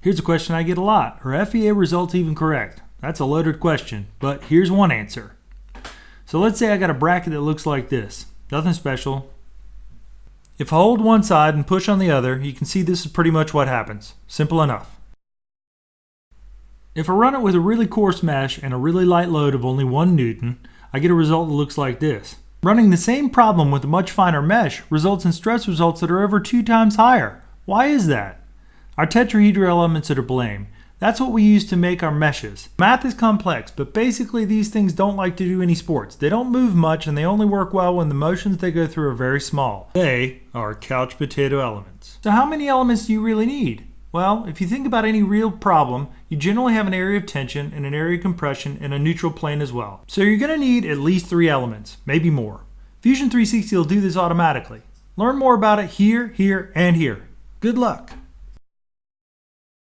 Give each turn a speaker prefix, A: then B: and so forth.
A: Here's a question I get a lot. Are FEA results even correct? That's a loaded question, but here's one answer. So let's say I got a bracket that looks like this. Nothing special. If I hold one side and push on the other, you can see this is pretty much what happens. Simple enough. If I run it with a really coarse mesh and a really light load of only 1 Newton, I get a result that looks like this. Running the same problem with a much finer mesh results in stress results that are over 2 times higher. Why is that? Our tetrahedral elements are to blame. That's what we use to make our meshes. Math is complex, but basically these things don't like to do any sports. They don't move much and they only work well when the motions they go through are very small. They are couch potato elements. So how many elements do you really need? Well, if you think about any real problem, you generally have an area of tension and an area of compression and a neutral plane as well. So you're going to need at least 3 elements, maybe more. Fusion 360 will do this automatically. Learn more about it here, and here. Good luck!